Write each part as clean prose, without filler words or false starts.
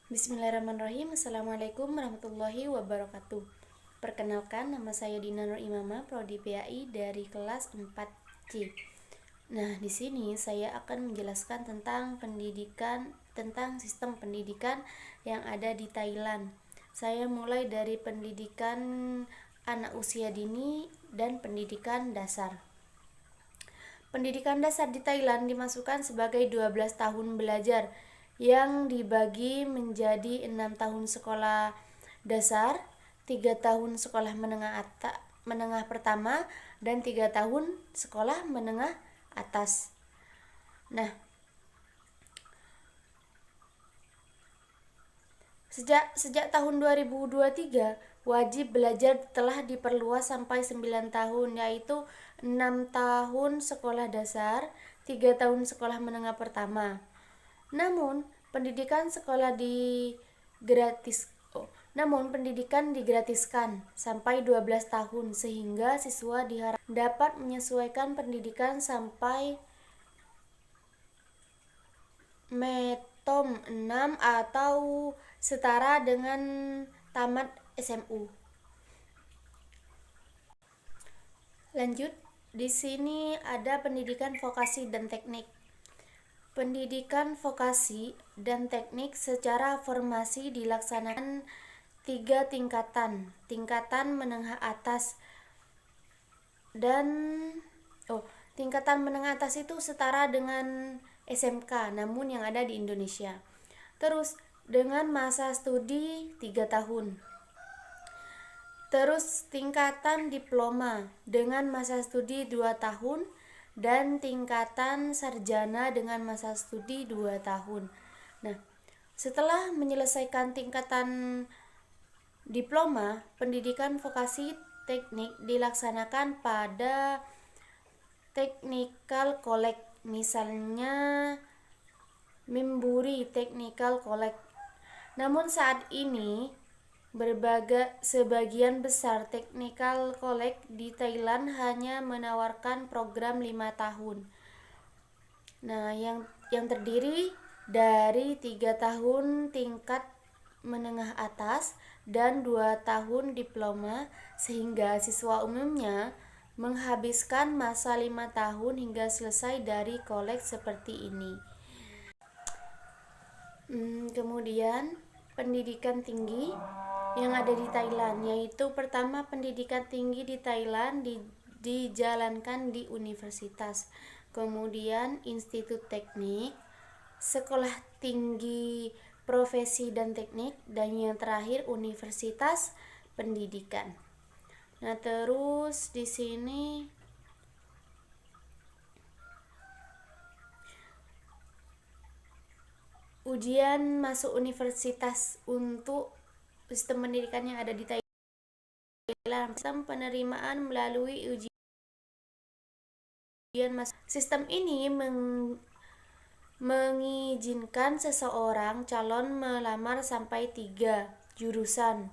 Bismillahirrahmanirrahim. Assalamualaikum warahmatullahi wabarakatuh. Perkenalkan, nama saya Dina Nur Imamah, Prodi PAI dari kelas 4C. Nah, di sini saya akan menjelaskan tentang sistem pendidikan yang ada di Thailand. Saya mulai dari pendidikan anak usia dini dan pendidikan dasar. Pendidikan dasar di Thailand dimasukkan sebagai 12 tahun belajar yang dibagi menjadi 6 tahun sekolah dasar, 3 tahun sekolah menengah pertama, dan 3 tahun sekolah menengah atas. Nah, sejak tahun 2023, wajib belajar telah diperluas sampai 9 tahun, yaitu 6 tahun sekolah dasar, 3 tahun sekolah menengah pertama. Namun, pendidikan digratiskan sampai 12 tahun sehingga siswa diharapkan dapat menyesuaikan pendidikan sampai Metom 6 atau setara dengan tamat SMU. Lanjut, di sini ada pendidikan vokasi dan teknik. Pendidikan vokasi dan teknik secara formasi dilaksanakan 3 tingkatan. Tingkatan menengah atas tingkatan menengah atas itu setara dengan SMK, namun yang ada di Indonesia. Terus dengan masa studi 3 tahun. Terus tingkatan diploma dengan masa studi 2 tahun. Dan tingkatan sarjana dengan masa studi 2 tahun. Nah, setelah menyelesaikan tingkatan diploma, pendidikan vokasi teknik dilaksanakan pada technical college, misalnya Mimburi Technical College. Namun saat ini sebagian besar technical college di Thailand hanya menawarkan program 5 tahun. Nah, yang terdiri dari 3 tahun tingkat menengah atas dan 2 tahun diploma, sehingga siswa umumnya menghabiskan masa 5 tahun hingga selesai dari college seperti ini. Kemudian pendidikan tinggi yang ada di Thailand, yaitu pertama, pendidikan tinggi di Thailand dijalankan di universitas, kemudian institut teknik, sekolah tinggi profesi dan teknik, dan yang terakhir universitas pendidikan. Nah, terus di sini ujian masuk universitas untuk sistem pendidikan yang ada di Thailand. Sistem penerimaan melalui ujian masuk. Sistem ini mengizinkan seseorang calon melamar sampai 3 jurusan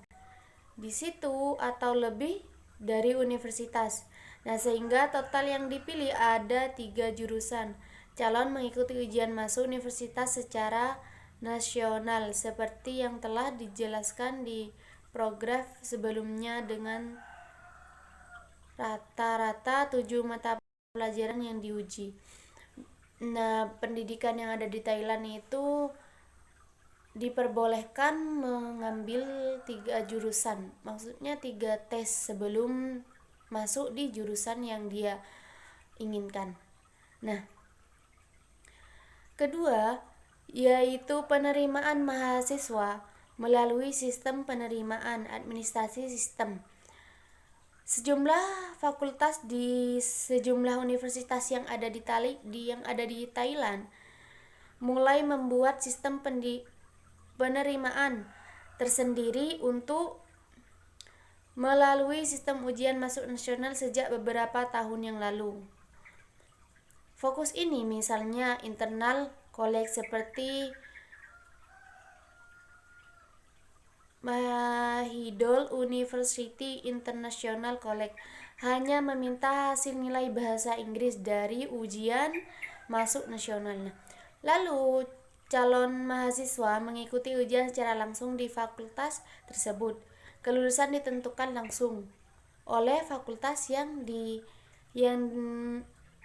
di situ atau lebih dari universitas. Nah, sehingga total yang dipilih ada 3 jurusan. Calon mengikuti ujian masuk universitas secara nasional seperti yang telah dijelaskan di program sebelumnya, dengan rata-rata 7 mata pelajaran yang diuji. Nah, pendidikan yang ada di Thailand itu diperbolehkan mengambil 3 jurusan, maksudnya 3 tes sebelum masuk di jurusan yang dia inginkan. Nah, kedua yaitu penerimaan mahasiswa melalui sistem penerimaan administrasi sistem. Sejumlah fakultas di sejumlah universitas yang ada di Thailand mulai membuat sistem penerimaan tersendiri untuk melalui sistem ujian masuk nasional sejak beberapa tahun yang lalu. Fokus ini misalnya internal college seperti Mahidol University International College hanya meminta hasil nilai bahasa Inggris dari ujian masuk nasional. Lalu calon mahasiswa mengikuti ujian secara langsung di fakultas tersebut. Kelulusan ditentukan langsung oleh fakultas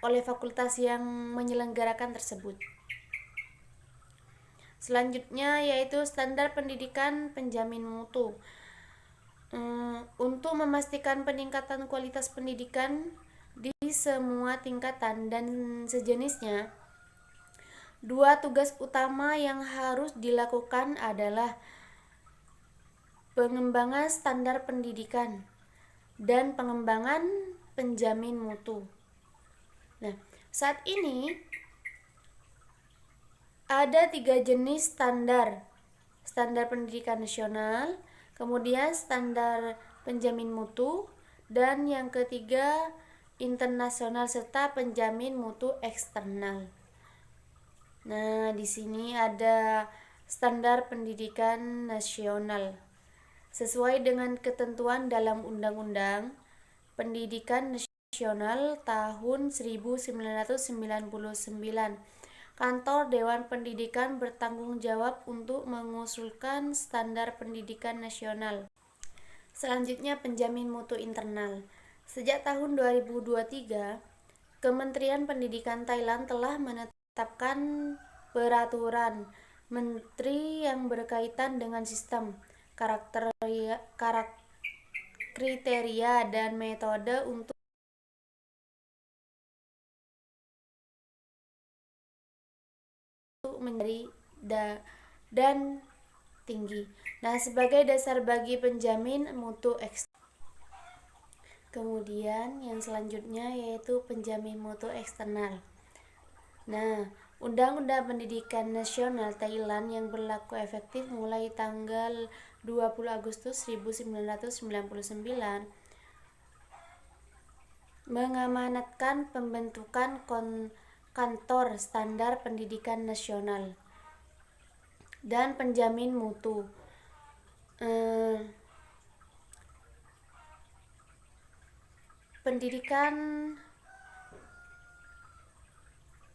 oleh fakultas yang menyelenggarakan tersebut. Selanjutnya yaitu standar pendidikan penjamin mutu. Untuk memastikan peningkatan kualitas pendidikan di semua tingkatan dan sejenisnya, dua tugas utama yang harus dilakukan adalah pengembangan standar pendidikan dan pengembangan penjamin mutu. Nah, saat ini ada 3 jenis standar. Standar pendidikan nasional, kemudian standar penjamin mutu, dan yang ketiga internasional serta penjamin mutu eksternal. Nah, di sini ada standar pendidikan nasional. Sesuai dengan ketentuan dalam Undang-Undang Pendidikan Nasional tahun 1999, Kantor Dewan Pendidikan bertanggung jawab untuk mengusulkan standar pendidikan nasional. Selanjutnya, penjamin mutu internal. Sejak tahun 2023, Kementerian Pendidikan Thailand telah menetapkan peraturan menteri yang berkaitan dengan sistem, kriteria dan metode untuk menjadi dan tinggi. Nah, sebagai dasar bagi penjamin mutu eksternal. Kemudian yang selanjutnya yaitu penjamin mutu eksternal. Nah, Undang-Undang Pendidikan Nasional Thailand yang berlaku efektif mulai tanggal 20 Agustus 1999 mengamanatkan pembentukan kantor standar pendidikan nasional dan penjamin mutu. Pendidikan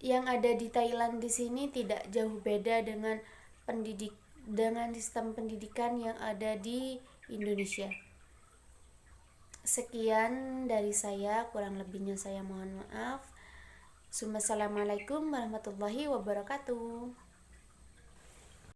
yang ada di Thailand di sini tidak jauh beda dengan sistem pendidikan yang ada di Indonesia. Sekian dari saya, kurang lebihnya saya mohon maaf. Assalamualaikum warahmatullahi wabarakatuh.